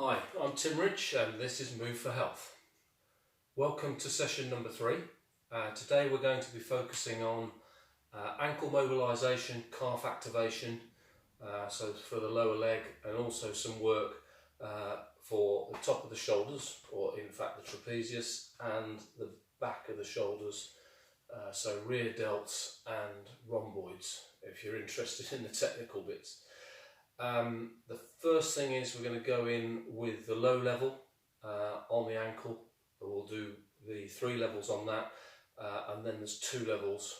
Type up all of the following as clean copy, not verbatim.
Hi, I'm Tim Rich and this is Move-4-Health. Welcome to session number 3. Today we're going to be focusing on ankle mobilisation, calf activation, so for the lower leg, and also some work for the top of the shoulders, or in fact the trapezius and the back of the shoulders, so rear delts and rhomboids, if you're interested in the technical bits. The first thing is we're going to go in with the low level on the ankle. We'll do the 3 levels on that, and then there's 2 levels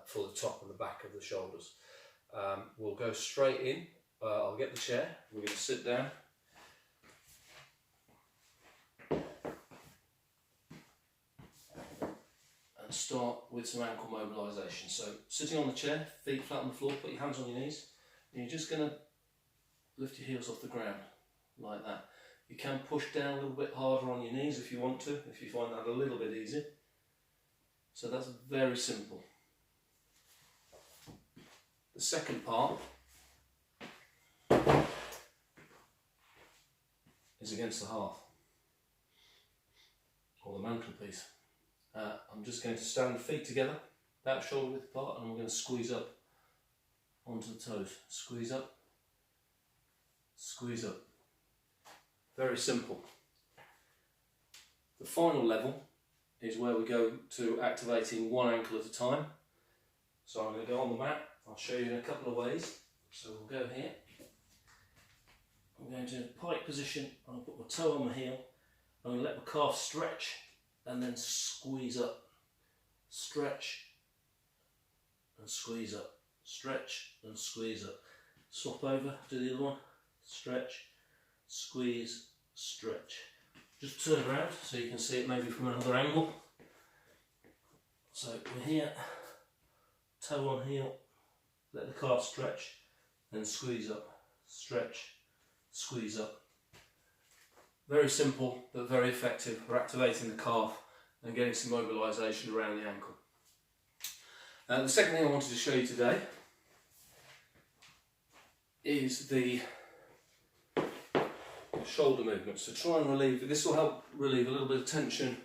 for the top and the back of the shoulders. We'll go straight in. I'll get the chair, we're going to sit down. And start with some ankle mobilisation. So sitting on the chair, feet flat on the floor, put your hands on your knees, and you're just going to lift your heels off the ground, like that. You can push down a little bit harder on your knees if you want to, if you find that a little bit easy. So that's very simple. The second part is against the hearth, or the mantelpiece. I'm just going to stand the feet together, about shoulder width apart, and we're going to squeeze up onto the toes. Squeeze up. Squeeze up. Very simple. The final level is where we go to activating one ankle at a time. So I'm going to go on the mat. I'll show you in a couple of ways. So we'll go here. I'm going to pike position. I'll put my toe on my heel. I'm going to let my calf stretch and then squeeze up. Stretch and squeeze up. Stretch and squeeze up. Swap over, do the other one. Stretch, squeeze, stretch. Just turn around so you can see it maybe from another angle. So we're here, toe on heel, let the calf stretch, then squeeze up, stretch, squeeze up. Very simple but very effective for activating the calf and getting some mobilisation around the ankle. The second thing I wanted to show you today is the shoulder movements. To try and relieve, this will help relieve a little bit of tension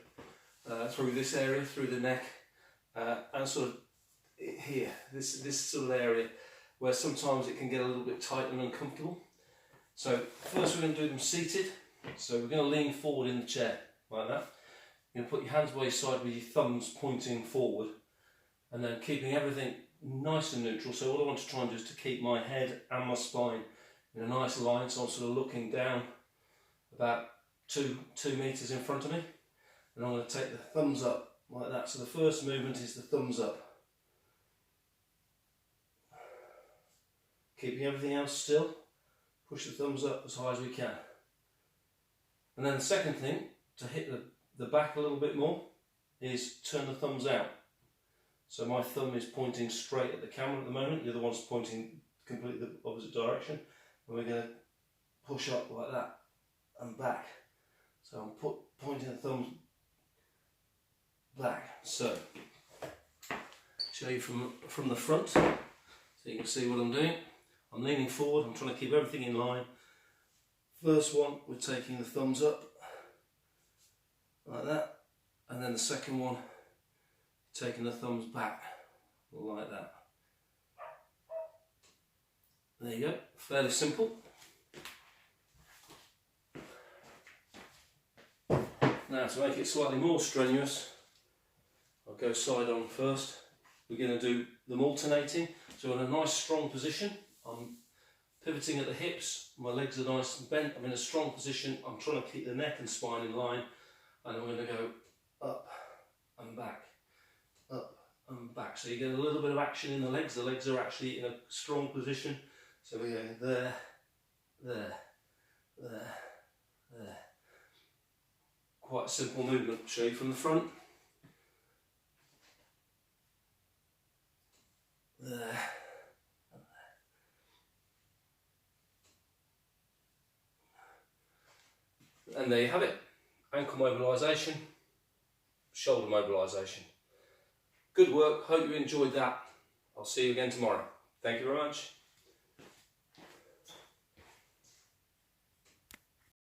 through this area, through the neck, and sort of here, this sort of area where sometimes it can get a little bit tight and uncomfortable. So first we're going to do them seated. So we're going to lean forward in the chair like that. You're going to put your hands by your side with your thumbs pointing forward, and then keeping everything nice and neutral. So all I want to try and do is to keep my head and my spine in a nice line, so I'm sort of looking down about 2 meters in front of me, and I'm going to take the thumbs up like that. So the first movement is the thumbs up, keeping everything else still. Push the thumbs up as high as we can, and then the second thing, to hit the back a little bit more, is turn the thumbs out. So my thumb is pointing straight at the camera at the moment, the other one's pointing completely the opposite direction, and we're going to push up like that and back. So I'm pointing the thumbs back. So show you from the front so you can see what I'm doing. I'm leaning forward, I'm trying to keep everything in line. First one, we're taking the thumbs up like that, and then the second one, taking the thumbs back like that. There you go, fairly simple. Now to make it slightly more strenuous, I'll go side on first. We're going to do them alternating. So in a nice strong position, I'm pivoting at the hips, my legs are nice and bent, I'm in a strong position, I'm trying to keep the neck and spine in line, and I'm going to go up and back, up and back. So you get a little bit of action in the legs are actually in a strong position. So we're going there, there, there, there. Quite a simple movement. Show you from the front. There. And there you have it. Ankle mobilisation, shoulder mobilisation. Good work. Hope you enjoyed that. I'll see you again tomorrow. Thank you very much.